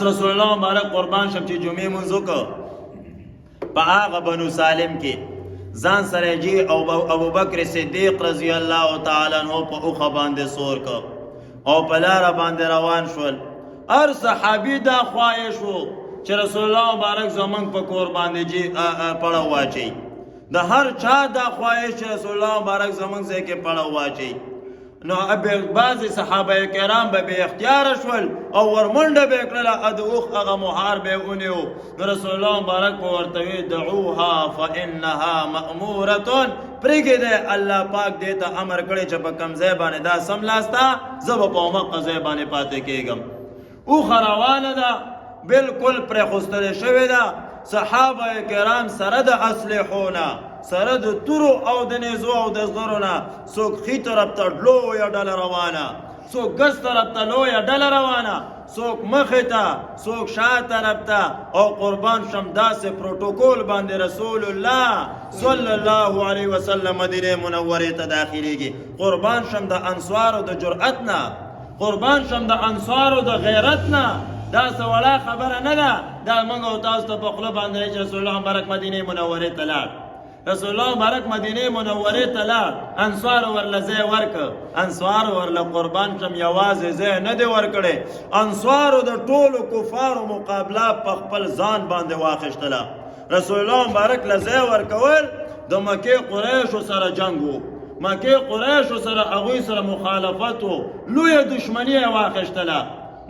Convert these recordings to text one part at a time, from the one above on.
رسول الله مبارک قربان شم چې جمعې منځ وکړ په هغه بنو سالم کې ځان سره جی او ابوبکر صدیق رضی الله تعالی عنہ په اوخه باندې سور کړ او په لاره باندې روان شول. هر صحابي دا خواهش وو چې رسول الله مبارک زمونږ په کور باندې جی پړه واچي. د هر چا دا خواهش چې رسول الله مبارک زمونږ ځای کې پړه واچي. نو بعضې صحابه کرام به بې اختیاره شول او ورمنډه به یې کړله، د اوښ هغه مهار به یې ونیو. نو رسول الله مبارک به ورته وی دعوها فانها مأمورة، پرېږدئ الله پاک دې ته امر کړی چې په کوم ځای باندې دا سملاسته زه به په همغه ځای باندې پاتې کېږم. اوښه روانه ده، بلکل پرېخوستلې شوې ده. صحابه کرام سره د اسلحونه، سره د تورو او د نیزو او د زغرو نه، څوک ښي طرف ته لویه ډله روانه، څوک ګس طرف ته لویه ډله روانه، څوک مخې ته، څوک شا طرف ته. او قربان شم داسې پروتوکول باندې رسول الله صلی الله علیه وسلم مدینه منورې ته داخلیږي. قربان شم د انصارو د جرأت نه، قربان شم د انصارو د غیرت نه. دا څه وړه خبره نه ده. دا موږ او تاسو ته په خوله باندې چې رسول الله مبارک مدینه منورې ته لاړ، رسول الله مبارک مدینه منورې ته لاړ، انصار ورله ځای ورکړ. انصار ورله قربان شم یوازې ځای نه دی ورکړی، انصارو د ټولو کفارو مقابله په خپل ځان باندې واخیستله. رسول الله مبارک له ځای ورکول د مکې قریشو سره جنګ و، مکې قریشو سره هغوی سره مخالفت و، لویه دشمني یې واخیستله.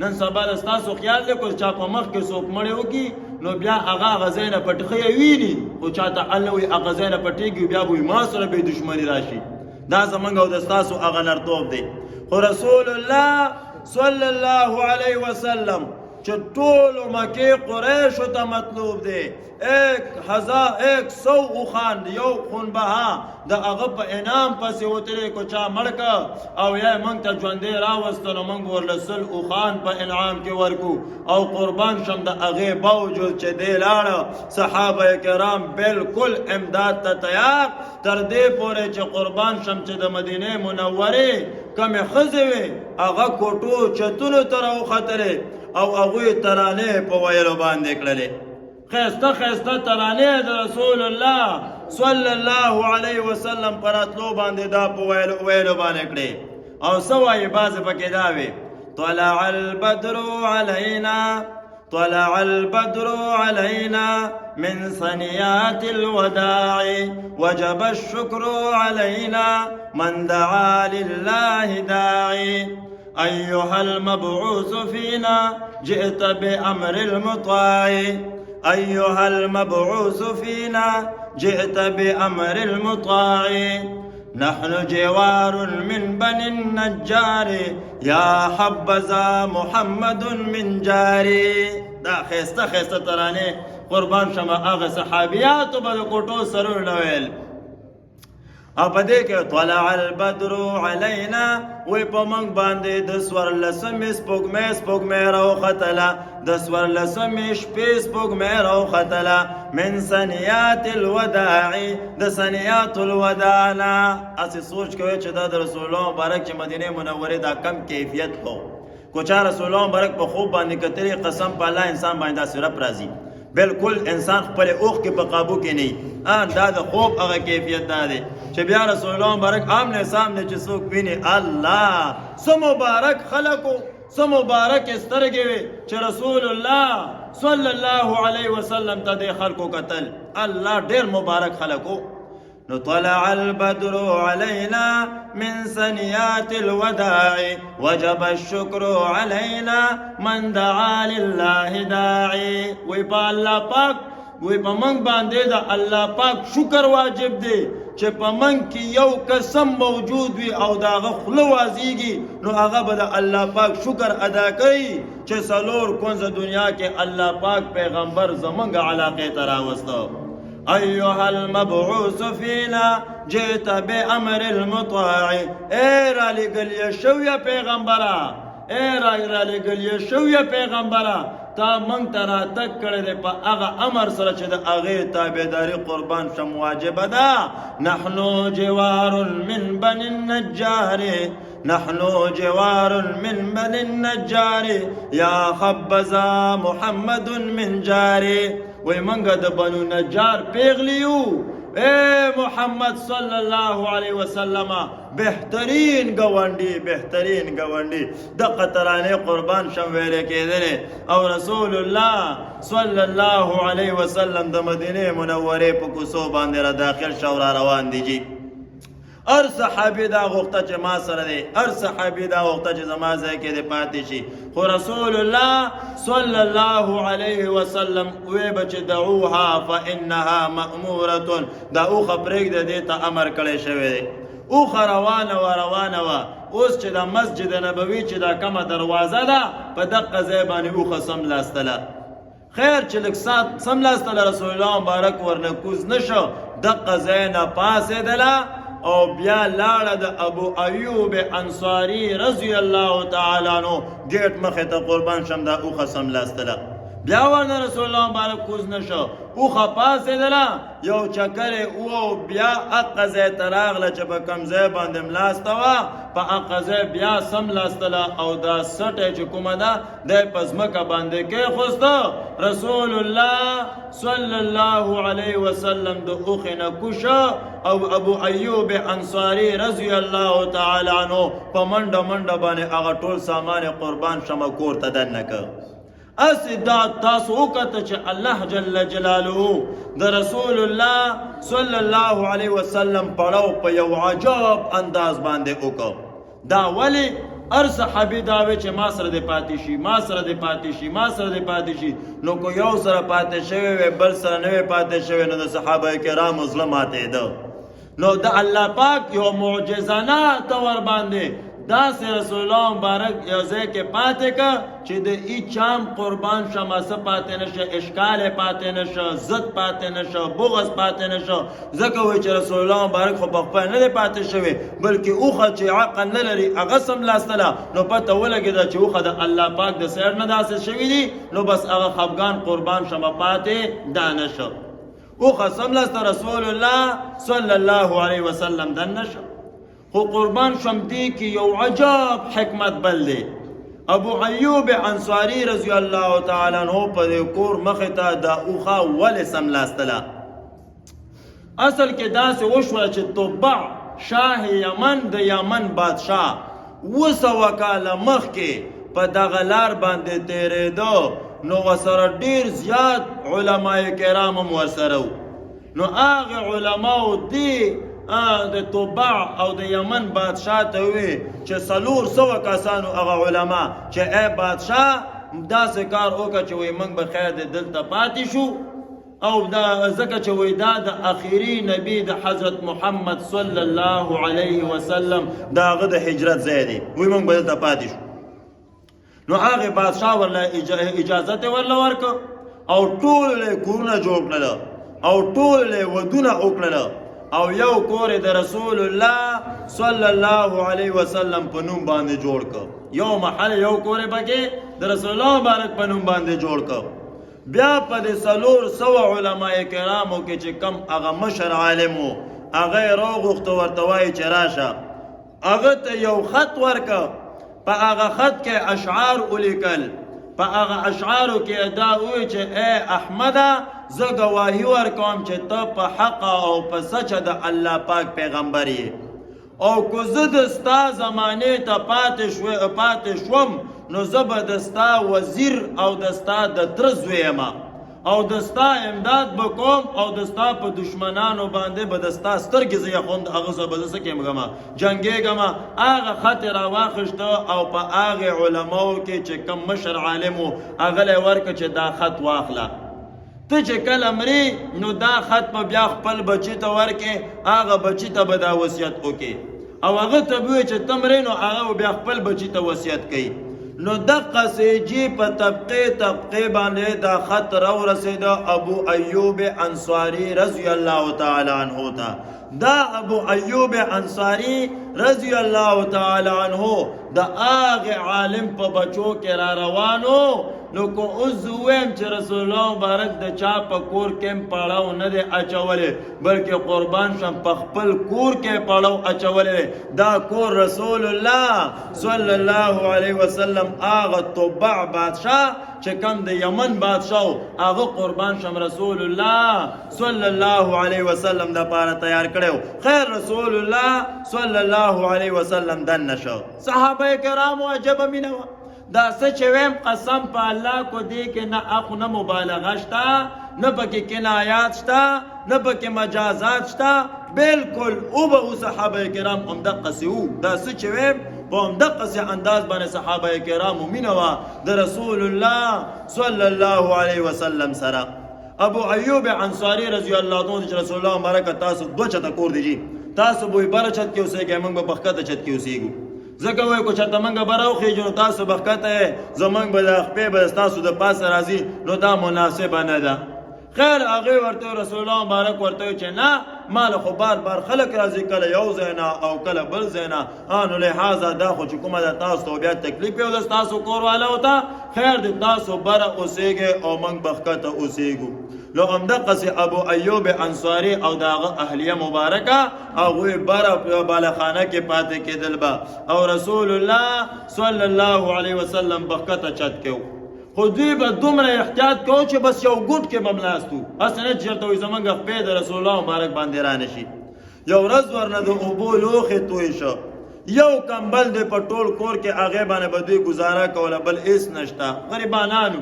نن سبا د ستاسو خیال دی که چا په مخ کې څوک مړی وکړي نو بیا هغه هغه ځای نه پټخۍ ویني، خو چاته الله وي هغه ځای نه پټېږي، بیا به وي ما سره به دشمني راشي. دا زموږ او د ستاسو هغه نرتوب دی. خو رسول الله صلی الله علیه وسلم چې ټولو مکې قریشو ته مطلوب دی، 100 اوښان یو خونبها د هغه په انعام پسې وتلی کو چا مړ که او یا موږ ته ژوندی راوسته نو موږ ورله 100 اوښان په انعام کې ورکو. او قربان شم د هغې باوجود چې دی لاړه، صحابه کرام بالکل امداد ته تیار، تر دې پورې چې قربان شم چې د مدینې منورې کمې ښځې وې هغه کوټو چتونو ته راوختلې او هغوی ترانې په ویلو باندې کړلې. ښایسته ښایسته ترانې د رسول الله صلی الله علیه وسلم په راتلو باندې دا په ویلو باندې کړې. او څه وایي بعضې پکې دا وې طلع البدر علینا، طلع البدر علينا من ثنيات الوداع وجب الشكر علينا من دعا لله داعي. أيها المبعوث فينا جئت بأمر المطاع، أيها المبعوث فينا جئت بأمر المطاع. نحن جوار من بني النجار يا حبذا محمد من جاري. دا خیسته خیسته ترانه قربان شما هغه صحابیاتو به د کوټو سرونه ویل. او په دې کې طلع البدر علینا وی په موږ باندې د څوارلسمې سپوږمۍ راوختله، د څوارلسمې شپې سپوږمۍ راوختله من ثنیات الوداع، د ثنیات الوداع نه. هسې سوچ کوئ چې دا د رسول الله مبارک چې مدینې منورې دا کم کیفیت کو چا رسول الله مبارک په خوب باندې کتلی، قسم په الله انسان باندې داسې رب راځي، بالکل انسان خپل اوښ کې په قابو کې نه. دا د خوب هغه کیفیت دا دی چې بیا رسول الله مبارک آمنے سامنے چې څوک ویني، الله څه مبارک خلقو، څه مبارک سترګې وې چې رسول الله صلی الله علیه وسلم ته د خلقو کتل. الله ډېر مبارک خلقو. نو طلع البدر علينا من ثنيات الوداع وجب الشكر علينا من دعا لله داعي. وی په الله پاک وی په موږ باندې د الله پاک شکر واجب دی چې په موږ کې یو قسم موجود وي او د هغه خوله وازیږي نو هغه به د الله پاک شکر ادا کوي چې څلور کونځه دنیا کې الله پاک پیغمبر زمونږ علاقې ته راوسته. أيها المبعوث فينا جئت بأمر المطاع. اے را لګل شوی پیغمبره، اے را لګل شوی پیغمبره، تا مونږ ته راتګ کړی دی په هغه امر سره چې د هغې تابعداري قربان شم واجبه ده. نحنو جوار من بني النجار نحن جوار من بني النجار یا خبزا محمد من جاری وی منگا د بنو نجار پیغلیو اے محمد صلی اللہ علیہ وسلم بہترین گوانڈی دا قطرانے قربان شم ویلے کے دنے او رسول اللہ صلی اللہ علیہ وسلم دا مدینہ منورے پکسو باندے را داخل شورا روان دی جی ار صحابی دا غوختا چه ما سره دی ار صحابی دا غوختا چه زما ځای کې دی پاتې شي خو رسول الله صلی الله علیه وسلم وی بچ دعوها فانها مأموره دا اوخه پرېږده دې ته امر کړی شوی دی اوخه روانه وه اوس چې د مسجد نبوي چې دا کومه دروازه ده په دقه ځای باندې اوخه سملاستله خیر چې لږ سملاستله رسول الله مبارک ورنه کوز نشو دقه ځای نه پاسېدله او بیا لاړه د ابو ایوب انصاری رضی الله تعالی عنہ گیټ مخې ته قربان شم دا اوخه سملاستله بیا ورنه رسول الله مبارک کوز نشو اوخه پاسېدله یو چکر او بیا اقه ځای ته راغله چې په کوم ځای باندې ملاسته وه په اقه ځای بیا سملاستله او دا سټی چې کومه ده دی په ځمکه باندې کېښوسته رسول الله صلی الله علیه وسلم د اوښې نه کوشه او ابو ایوب انصاری رضی الله تعالی عنہ په منډه باندې هغه ټول سامان قربان شمه کور ته دننه که اسی دا تاسو وکړه چې الله جل جلاله د رسول الله صلی الله علیه وسلم پړاو په یو عجب انداز باندې وکړه دا ولی ار صحابی داوی چې ما سره د پاتې شي نو کو یو سره پاتې شوی وي بل سره نه پاتې شوی نو د صحابه کرام ظلماته ده نو د الله پاک یو معجزانه تور باندې دا سه رسول الله مبارک یو ځای کې پاتې کا چې د ای چام قربان شماسه پاتې نشه اشکال پاتې نشه زد پاتې نشه بغض پاتې نشه ځکه وای چې رسول الله مبارک خو په خپل نه پاتې شوی بلکې اوخه چې عقل نه لري هغه سم لاستله نو پته ولګیدا چې اوخه د الله پاک د سیر نه داسې شوی دی نو بس هغه خفغان قربان شمه پاتې دانشه اوخه سم لاسته رسول الله صلی الله علیه وسلم دنشه خو قربان شم دی کی یو عجب حکمت بل دی ابو ایوب انصاری رضی الله تعالی عنہ په کور مخه ته دا اوخه ول سملاستله اصل کې دا سه وشو چې توبع شاه یمن د یمن بادشاه وسو وکاله مخ کې په دغه لار باندې تیرېدو نو وسره ډیر زیات علماء کرام هم ورسره نو هغه علماء دی د توبع او د یمن بادشاه ته وی چې 400 کسانو هغه علما چې ای بادشاه داسې کار وکړه چې وی موږ به خیر دلته پاتې شو او دا ځکه چې وی دا د اخیری نبی د حضرت محمد صلی الله علیه وسلم دا هغه د هجرت ځای دی وی موږ به دلته پاتې شو نو هغه بادشاه ورله اجازه ورله ورکړه او ټول کورونه جوړ کړل او ټول ودونه وکړل او یو کور د رسول الله صلی الله علیه وسلم په نوم باندې جوړ ک یو محل یو کور پکې د رسول الله مبارک په نوم باندې جوړ ک بیا په د 400 علماء کرامو کې چې کم هغه مشر عالم وو هغه روغخت ورته وای چې راشه هغه ته یو خط ورک په هغه خط کې اشعار ولیکل په هغه اشعارو کې دا وی چې اے احمده زه گواهی ورکوم چې ته په حق او په سچ د الله پاک پیغمبر یې او کو زه د ستا زمانه ته پاتې شوم نو زه به د ستا وزیر او د ستا د تره زوی یم او د ستا امداد به کوم او د ستا په دشمنانو باندې به د ستا سترګې زه یخوند هغه زه به زه څه کېږم جنګېږم هغه خط یې راواخیسته او په هغې علماو کې چې کم مشر عالم و هغه لی ورکړه چې دا خط واخله ته چې کله مرې نو دا خط به بیا خپل بچي ته ورکې هغه بچي ته به دا وصیت وکړي او هغه ته به وایي چې ته مرې نو هغه بیا خپل بچي ته وصیت کوي نو دقه سیجی په طبقه باندې دا خط راورسېده ابو ایوب انصاری رضی الله تعالی عنہ ته دا ابو ایوب انصاری رضی الله تعالی عنہ دا هغه عالم په بچو کې را روانو نو کو اوس ویم چې رسول الله مبارک د چا په کور کې پړاو نه دی اچولې بلکې قربان شم په خپل کور کې پړاو اچولې دا کور رسول الله صلی الله علیه وسلم هغه طبع بادشاه چې کوم د یمن بادشاه هغه قربان شم رسول الله صلی الله علیه وسلم د پاره تیار کړو خیر رسول الله صلی الله علیه وسلم دن نشو صحابه کرام عجب مینه دا سچ ویم قسم په الله کو دی کې نه اخو نه مبالغه شتا نه پکې کنایات شتا نه پکې مجازات شتا بالکل او به صحابه کرام هم دقه سیو دا سچ ویم په هم دقه سي انداز باندې صحابه کرام مینوا د رسول الله صلی الله علیه وسلم سره ابو ایوب انصاری رضی الله عنه رسول الله مبارک تاسو دوه چته کور دیږي تاسو به برچت کې اوسېږئ موږ به بخکته چت کې اوسېږو ځکه وایي کو چېرته موږ به راوخېږو تاسو بخکته زموږ به د خپې به ستاسو د پاسه راځي نو دا مناسبه نه ده خیر هغه ورته رسول الله مبارک ورته چې نه مال خو بار خلک راځي کله یو ځای او کله بل ځای نو لحاظه دا خو چې کومه ده تاسو ته بیا تکلیف یو د تاسو کور والا وته خیر د تاسو بره اوسېږئ او موږ بخکته اوسېږو لو امدقس ابو ایوب انصاری او داغه اهلیه مبارکه هغوی بره په بالخانه کې پاتې کېدل به او رسول الله صلی الله علیه وسلم بخکته چت کې خو دوی به دومره احتیاط کوو چې بس یو ګوټ کې به ملاستو هسې نه چې چېرته وایي زموږ خپې د رسول الله مبارک باندې رانشي یو ورځ ورنه د اوبو لوښې توی شو یو کمبل دی په ټول کور کې هغې باندې به دوی ګزاره کوله بل هېڅ نشته غریبانانو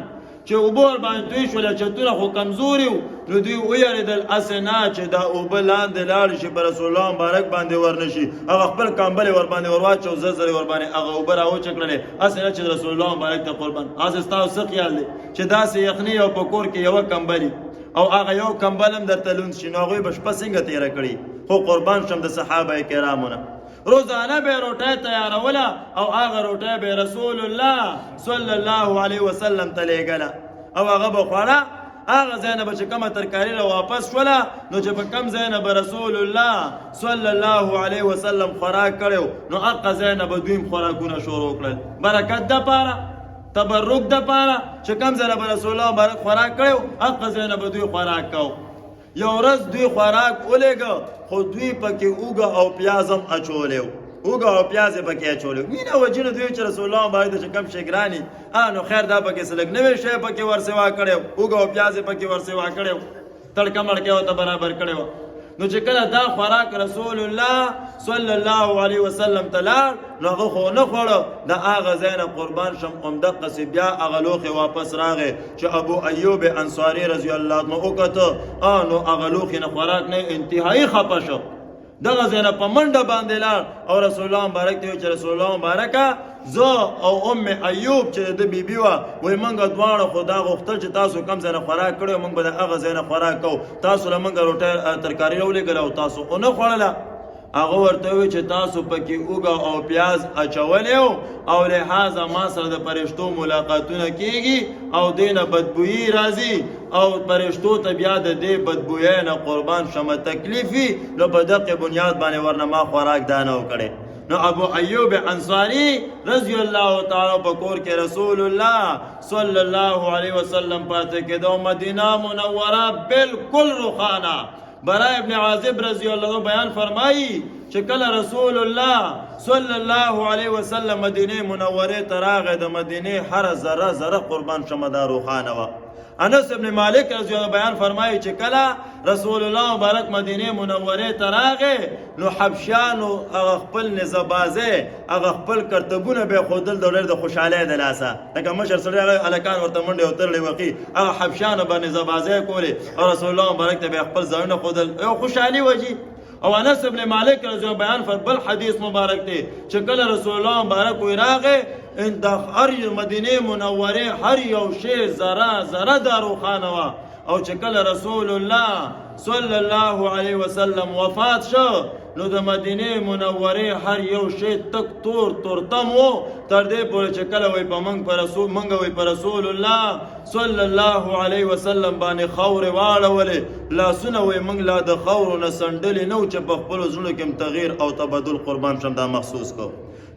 چې اوبه ورباندې توی شوله چتونه خو کمزوري وو نو دوی ویرېدل هسې نه چې دا اوبه لاندې لاړې شي په رسول الله مبارک باندې ورنشي هغه خپل کمبل یې ورباندې ورواچو زر ورباندې هغه اوبه راوچه کړلې هسې نه چې رسول الله مبارک ته قربان هسې ستاسو څه خیال دی چې داسې یخني او په کور کې یوه کمبلي او هغه یو کمبل هم درته لوند شي نو هغوی به شپه څنګه تېره کړي خو قربان شم د صحابه کرامو نه روزانه به روټۍ تیاروله او هغه روټۍ به رسول الله صلی الله علیه وسلم ته لیږله او هغه به خوړه هغه ځای نه به چې کومه ترکاري را واپس شوله نو چې په کوم ځای نه به رسول الله صلی الله علیه وسلم خوراک کړی نو هغه ځای نه به دویم خوراکونه شروع کړل برکت دپاره تبرک دپاره چې کوم ځای نه به رسول الله مبارک خوراک کړی هغه ځای نه به دوی خوراک کو یو ورځ دوی خوراک ولېږه خو دوی پکې اوږه او پیاز هم اچولی اوږه او پیاز یې پکې اچولی مینه وجې نه دوی چې رسول الله مبارک ته چې کوم شی ګراني نو خیر دا پکې څه لږ نوی شی پکې ورسوا کړی اوږه او پیاز یې پکې ورسوا کړی تړکه مړکه ورته برابر کړی و نو چې کله دا خوراک رسول الله صلی الله علیه وسلم ته لاړ نو هغه خو نه خوړه د هغه ځای نه قربان شم همدقسې بیا هغه لوښی واپس راغی چې ابو ایوب انصاري رضی الله عنه وکته نو هغه لوښي نه خوراک نه انتهایی خفه شو دغه ځای نه په منډه باندې لاړ او رسول الله مبارک ته ویل چې رسول الله مبارکه زه او ام ایوب چې د بیبي وه وایي موږ دواړه خو دا غوښتل چې تاسو کوم ځای نه خوراک کړی موږ به د هغه ځای نه خوراک کوو تاسو له موږ روټۍ ترکاري راولېږله او تاسو ونه خوړله هغه ورته وی چې تاسو پکې اوږه او پیاز اچولی او لحاظه ما سره د فرشتو ملاقاتونه کیږي او دې نه بدبویي راځي او فرشتو ته بیا د دې بدبویۍ نه قربان شمه تکلیف وي نو په دقې بنیاد باندې ورنه ما خوراک دا نه وکړی نو ابو ایوب انصاری رضی الله تعالی په کور کې رسول الله صلی الله علیه وسلم پاتې کېدو مدینه منوره بالکل روښانه برای ابن عازب رضی الله عنه بیان فرمایی چې کله رسول الله صلی الله علیه وسلم مدینه منوره ته راغی د مدینه هر ذره قربان شمه دا روښانه وه انس ابن مالک رضی الله بیان فرمایي چې کله رسول الله مبارک مدینه منوره ته راغی نو حبشیانو هغه خپل نظبازه هغه خپل کرتبونه به خودل د ډېر د خوشحالۍ د لاسه لکه مشر سړی هغه هلکان ورته منډې وتړلې وقي هغه حبشیانو به نظبازه کولې او رسول الله مبارک ته به خپل ځایونه خودل یو خوشحالي وجي او انس ابن مالک رضی الله بیان فر بل حدیث مبارک دی چې کله رسول الله مبارک وی راغی ان د هر مدینه منوره هر یو شی ذره دا روښانه وه او چې کله رسول الله صلی الله علیه وسلم وفات شو نو د مدینه منوره هر یو شی تک تورتم و تر دې پورې چې کله وی په منګ وی په رسول الله صلی الله علیه وسلم باندې خاورې واړولې لاسونه وی منګ لا د خاورو نه سنډلې نه و چې په خپلو زړونو کې تغییر او تبدل قربان شم دا محسوس کو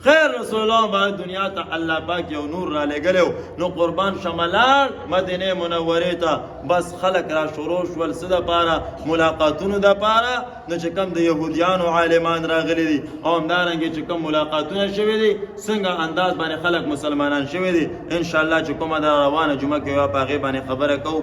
خیر رسول الله باندې دنیا ته الله پاک یو نور را لګلو نو قربان شملار مدینه منوره ته بس خلق را شروع شول څه دپاره ملاقاتونو دپاره نو چې کوم د یهودیانو عالمان راغلي دي او همدارنګې چې کوم ملاقاتونه شوي دي څنګه انداز باندې خلق مسلمانان شوي دي انشاءالله چې کومه د روانه جمعه کې وه په هغې باندې خبره کوو